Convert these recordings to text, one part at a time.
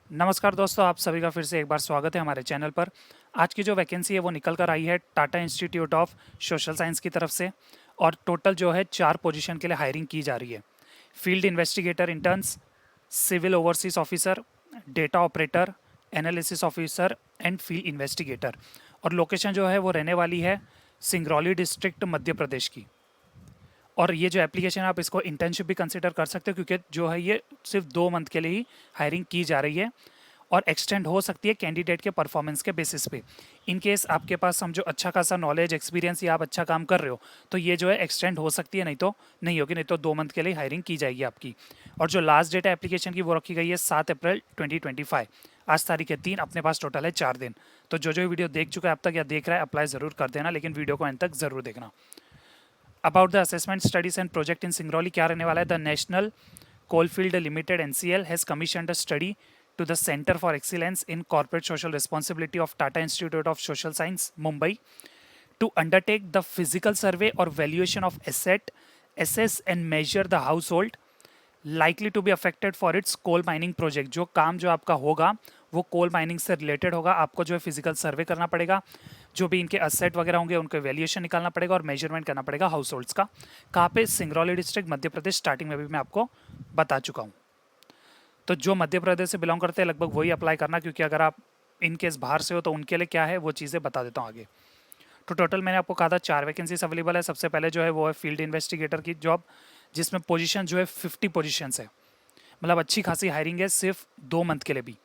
नमस्कार दोस्तों, आप सभी का फिर से एक बार स्वागत है हमारे चैनल पर। आज की जो वैकेंसी है वो निकल कर आई है Tata institute of social science की तरफ से। और टोटल जो है 4 पोजीशन के लिए हायरिंग की जा रही है। Field investigator interns, civil overseer officer, data operator, analysis officer and field investigator. और लोकेशन जो है वो रहने वाली है सिंगरौली डिस्ट्रिक्ट, मध्य प्रदेश की। और ये जो एप्लीकेशन है आप इसको इंटर्नशिप भी कंसिडर कर सकते हो, क्योंकि जो है ये सिर्फ 2 मंथ के लिए ही हायरिंग की जा रही है और एक्सटेंड हो सकती है कैंडिडेट के परफॉर्मेंस के बेसिस पे। इन केस आपके पास समझो अच्छा खासा नॉलेज, एक्सपीरियंस या आप अच्छा काम कर रहे हो तो ये जो है एक्सटेंड हो सकती है, नहीं तो नहीं होगी, नहीं तो 2 मंथ के लिए हायरिंग की जाएगी आपकी। और जो लास्ट डेट है एप्लीकेशन की वो रखी गई है 7 अप्रैल 2025। आज तारीख है 3, अपने पास टोटल है 4 दिन। तो जो वीडियो देख चुका है अब तक या देख रहा है अप्लाई ज़रूर कर देना, लेकिन वीडियो को एंड तक ज़रूर देखना। About the assessment studies and project in Singrauli क्या रहने वाला है। The national coalfield limited NCL has commissioned a study to the Center for Excellence in Corporate Social Responsibility of Tata Institute of Social Science, Mumbai, to undertake the physical survey or valuation of asset, assess and measure the household likely to be affected for its coal mining project। जो काम जो आपका होगा वो coal mining से related होगा। आपको जो है फिजिकल सर्वे करना पड़ेगा, जो भी इनके असेट वगैरह होंगे उनके वैल्यूएशन निकालना पड़ेगा और मेजरमेंट करना पड़ेगा हाउस होल्ड्स का। कहाँ पे? सिंगरौली डिस्ट्रिक्ट, मध्य प्रदेश। स्टार्टिंग में भी मैं आपको बता चुका हूँ। तो जो मध्य प्रदेश से बिलोंग करते हैं लगभग वही अप्लाई करना, क्योंकि अगर आप इन केस बाहर से हो तो उनके लिए क्या है वो चीज़ें बता देता हूँ आगे। तो टोटल मैंने आपको कहा था 4 वैकेंसीज अवेलेबल है। सबसे पहले जो है वो है फील्ड इन्वेस्टिगेटर की जॉब, जिसमें पोजीशन जो है 50 पोजीशंस है। मतलब अच्छी खासी हायरिंग है, सिर्फ 2 मंथ के लिए भी।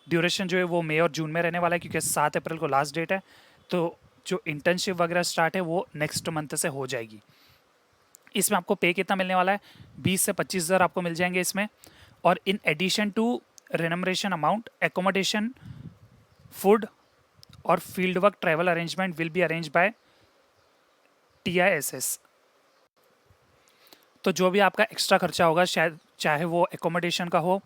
ड्यूरेशन जो है वो मई और जून में रहने वाला है, क्योंकि 7 अप्रैल को लास्ट डेट है। तो जो इंटर्नशिप वगैरह स्टार्ट है वो नेक्स्ट मंथ से हो जाएगी। इसमें आपको पे कितना मिलने वाला है? 20 से 25 हज़ार आपको मिल जाएंगे इसमें। और in addition to remuneration amount, accommodation, food और field work travel arrangement will be arrange by TISS। तो जो भी आपका एक्स्ट्रा खर्चा होगा, शायद चाहे वो एकोमोडेशन का हो,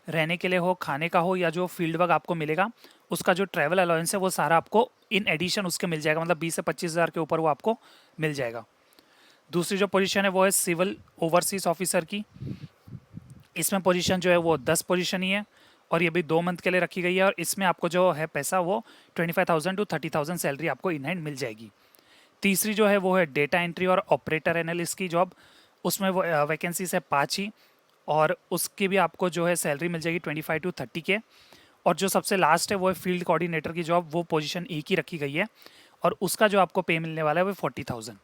रहने के लिए हो, खाने का हो, या जो फील्ड वर्क आपको मिलेगा उसका जो ट्रैवल अलाउंस है वो सारा आपको इन एडिशन उसके मिल जाएगा। मतलब 20 से 25 हज़ार के ऊपर वो आपको मिल जाएगा। दूसरी जो पोजीशन है वो है सिविल ओवरसीज ऑफिसर की। इसमें पोजीशन जो है वो 10 पोजीशन ही है और ये भी 2 मंथ के लिए रखी गई है। और इसमें आपको जो है पैसा वो 25,000 टू 30,000 सैलरी आपको इन हैंड मिल जाएगी। तीसरी जो है वो है डेटा एंट्री और ऑपरेटर एनालिस्ट की जॉब। उसमें वो वैकेंसीज है 5 ही, और उसकी भी आपको जो है सैलरी मिल जाएगी 25 टू 30 के। और जो सबसे लास्ट है वो है फील्ड कोऑर्डिनेटर की जॉब, वो पोजीशन एक ही रखी गई है और उसका जो आपको पे मिलने वाला है वो 40,000।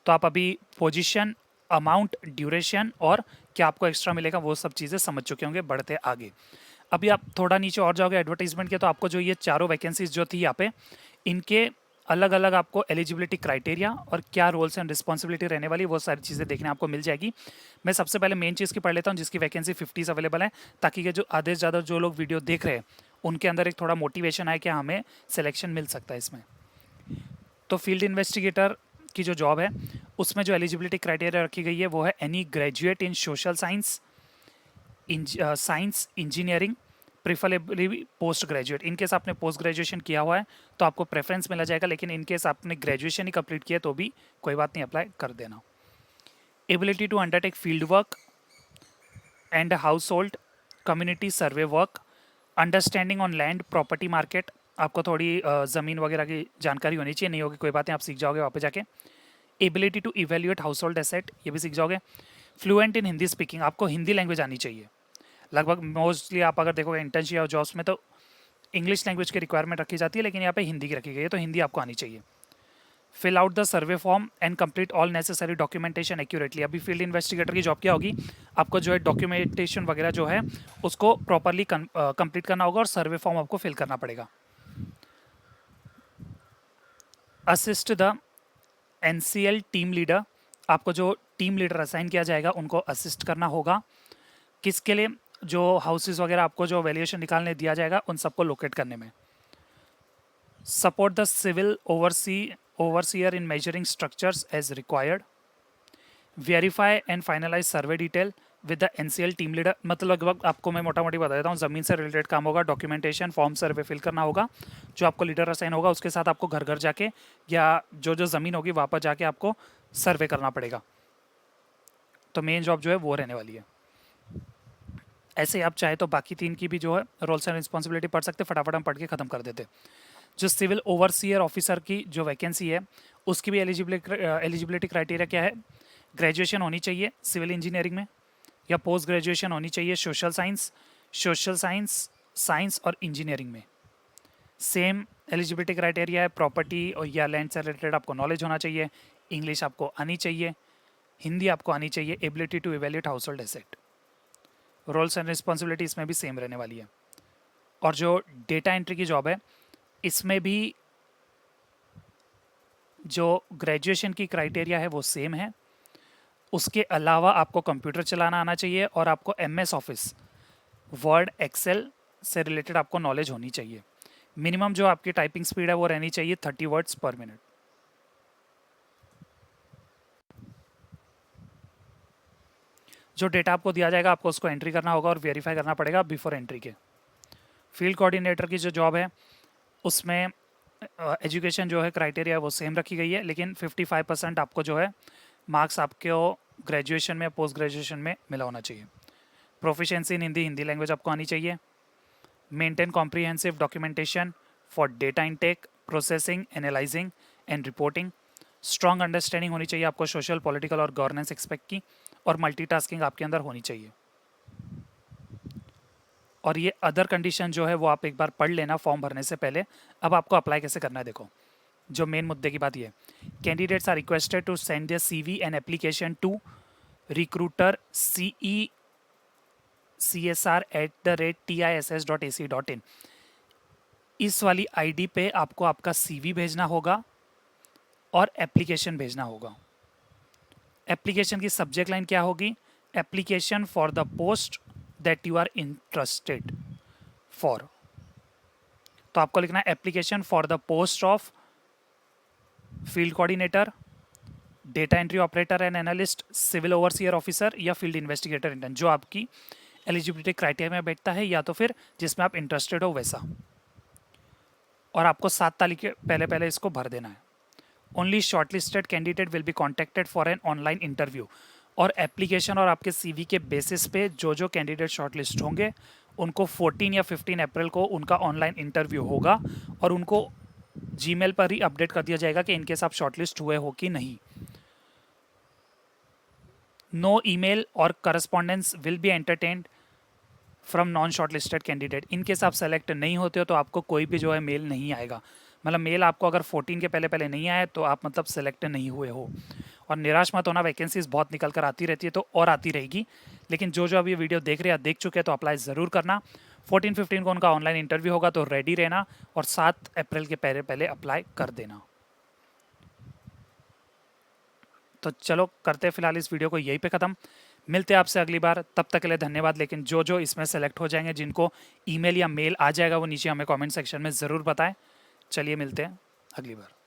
तो आप अभी पोजीशन, अमाउंट, ड्यूरेशन और क्या आपको एक्स्ट्रा मिलेगा वो सब चीज़ें समझ चुके होंगे। बढ़ते आगे, अभी आप थोड़ा नीचे और जाओगे एडवर्टाइजमेंट के, तो आपको जो ये चारों वैकेंसीज जो थी यहाँ पे, इनके अलग अलग आपको एलिजिबिलिटी क्राइटेरिया और क्या रोल्स एंड रिस्पॉन्सिबिलिटी रहने वाली वो सारी चीज़ें देखने आपको मिल जाएगी। मैं सबसे पहले मेन चीज़ की पढ़ लेता हूँ जिसकी वैकेंसी 50 अवेलेबल है, ताकि ये जो आधे से ज़्यादा जो लोग वीडियो देख रहे हैं उनके अंदर एक थोड़ा मोटिवेशन आए कि हमें सिलेक्शन मिल सकता है इसमें। तो फील्ड इन्वेस्टिगेटर की जो जॉब है उसमें जो एलिजिबिलिटी क्राइटेरिया रखी गई है वो है any graduate in social science, science, engineering, preferably post graduate. In case आपने पोस्ट ग्रेजुएशन किया हुआ है तो आपको प्रेफरेंस मिला जाएगा, लेकिन इन केस आपने ग्रेजुएशन ही कंप्लीट किया तो भी कोई बात नहीं, अप्लाई कर देना। Ability to undertake field work and household community survey work, understanding on land property market. आपको थोड़ी ज़मीन वगैरह की जानकारी होनी चाहिए, नहीं होगी कोई बात नहीं, आप सीख जाओगे वहाँ पे जाके। Ability to evaluate household asset, ये भी सीख जाओगे। फ्लुएंट इन हिंदी स्पीकिंग, आपको हिंदी लैंग्वेज आनी चाहिए। लगभग मोस्टली आप अगर देखोगे इंटर्नशिप या जॉब्स में तो इंग्लिश लैंग्वेज की रिक्वायरमेंट रखी जाती है, लेकिन यहाँ पे हिंदी की रखी गई है, तो हिंदी आपको आनी चाहिए। Fill out the survey form and complete all necessary documentation accurately. अभी फील्ड इन्वेस्टिगेटर की जॉब क्या होगी, आपको जो है डॉक्यूमेंटेशन वगैरह जो है उसको प्रॉपरली कंप्लीट करना होगा और सर्वे फॉर्म आपको फिल करना पड़ेगा। Assist the NCL team leader, आपको जो टीम लीडर असाइन किया जाएगा उनको असिस्ट करना होगा। किसके लिए? जो हाउसेज वगैरह आपको जो वैल्यूएशन निकालने दिया जाएगा उन सबको लोकेट करने में। Support the civil overseer in measuring structures as required. Verify and finalize survey detail with the NCL team leader. मतलब लगभग आपको मैं मोटा मोटी बता देता हूँ, ज़मीन से रिलेटेड काम होगा, डॉक्यूमेंटेशन, फॉर्म सर्वे फिल करना होगा। जो आपको लीडर असाइन होगा उसके साथ आपको घर घर जाके या जो जो ज़मीन होगी वहाँ पर जाके आपको सर्वे करना पड़ेगा। तो मेन जॉब जो है वो रहने वाली है। ऐसे आप चाहे तो बाकी 3 की भी जो है रोल्स एंड रिस्पॉन्सिबिलिटी पढ़ सकते, फटाफट हम पढ़ के ख़त्म कर देते। जो सिविल ओवरसीयर ऑफिसर की जो वैकेंसी है उसकी भी एलिजिबिलिटी क्राइटेरिया क्या है? ग्रेजुएशन होनी चाहिए सिविल इंजीनियरिंग में, या पोस्ट ग्रेजुएशन होनी चाहिए सोशल साइंस, साइंस और इंजीनियरिंग में। सेम एलिजिबिलिटी क्राइटेरिया है, प्रॉपर्टी और या लैंड से रिलेटेड आपको नॉलेज होना चाहिए, इंग्लिश आपको आनी चाहिए, हिंदी आपको आनी चाहिए, ability to evaluate household asset. Roles and responsibility इसमें भी सेम रहने वाली है। और जो डेटा एंट्री की जॉब है इसमें भी जो ग्रेजुएशन की क्राइटेरिया है वो सेम है। उसके अलावा आपको कंप्यूटर चलाना आना चाहिए और आपको MS ऑफिस, वर्ड, एक्सेल से रिलेटेड आपको नॉलेज होनी चाहिए। मिनिमम जो आपकी टाइपिंग स्पीड है वो रहनी चाहिए 30 वर्ड्स पर मिनट। जो डेटा आपको दिया जाएगा आपको उसको एंट्री करना होगा और वेरीफाई करना पड़ेगा बिफोर एंट्री के। फील्ड कोऑर्डिनेटर की जो जॉब है उसमें एजुकेशन जो है क्राइटेरिया वो सेम रखी गई है, लेकिन 55% आपको जो है मार्क्स आपके ग्रेजुएशन में पोस्ट ग्रेजुएशन में मिला होना चाहिए। प्रोफिशिएंसी इन हिंदी लैंग्वेज आपको आनी चाहिए। Maintain comprehensive documentation for data intake, processing, analysing and reporting. Strong understanding होनी चाहिए आपको सोशल, पॉलिटिकल और गवर्नेंस एक्सपेक्ट की, और मल्टीटास्किंग आपके अंदर होनी चाहिए। और ये अदर कंडीशन जो है वो आप एक बार पढ़ लेना फॉर्म भरने से पहले। अब आपको अप्लाई कैसे करना है देखो, जो मेन मुद्दे की बात ये, candidates are requested to send their CV and application to recruiter CECSR@TISS.ac.in। इस वाली ID पे आपको आपका CV भेजना होगा और एप्लीकेशन भेजना होगा। एप्लीकेशन की सब्जेक्ट लाइन क्या होगी? Application for the post that you are interested for. तो आपको लिखना है application for the post of field coordinator, data entry operator and analyst, civil overseer officer या फील्ड इन्वेस्टिगेटर इंटर्न, जो आपकी एलिजिबिलिटी क्राइटेरिया में बैठता है या तो फिर जिसमें आप इंटरेस्टेड हो वैसा। और आपको 7 तारीख के पहले पहले इसको भर देना है। Only shortlisted candidate will be contacted for an online interview. और एप्लीकेशन और आपके CV के बेसिस पे जो जो कैंडिडेट शॉर्टलिस्ट होंगे उनको 14 या 15 अप्रैल को उनका ऑनलाइन इंटरव्यू होगा और उनको Gmail पर ही अपडेट कर दिया जाएगा कि इनकेस आप शॉर्टलिस्ट हुए हो कि नहीं। नो ईमेल और correspondence will be entertained from non shortlisted candidate. In case आप सेलेक्ट नहीं होते हो तो आपको कोई भी जो है मेल नहीं आएगा। मतलब मेल आपको अगर 14 के पहले पहले नहीं आए तो आप मतलब सेलेक्ट नहीं हुए हो। और निराश मत होना, वैकेंसीज बहुत निकल कर आती रहती है तो और आती रहेगी, लेकिन जो जो अभी वीडियो देख रहे हैं देख चुके हैं तो अप्लाई ज़रूर करना। 14-15 को उनका ऑनलाइन इंटरव्यू होगा तो रेडी रहना और 7 अप्रैल के पहले पहले अप्लाई कर देना। तो चलो करते हैं फिलहाल इस वीडियो को यहीं पे ख़त्म। मिलते हैं आपसे अगली बार, तब तक के लिए धन्यवाद। लेकिन जो जो इसमें सेलेक्ट हो जाएंगे, जिनको ईमेल या मेल आ जाएगा, वो नीचे हमें कमेंट सेक्शन में ज़रूर बताएं। चलिए मिलते हैं अगली बार।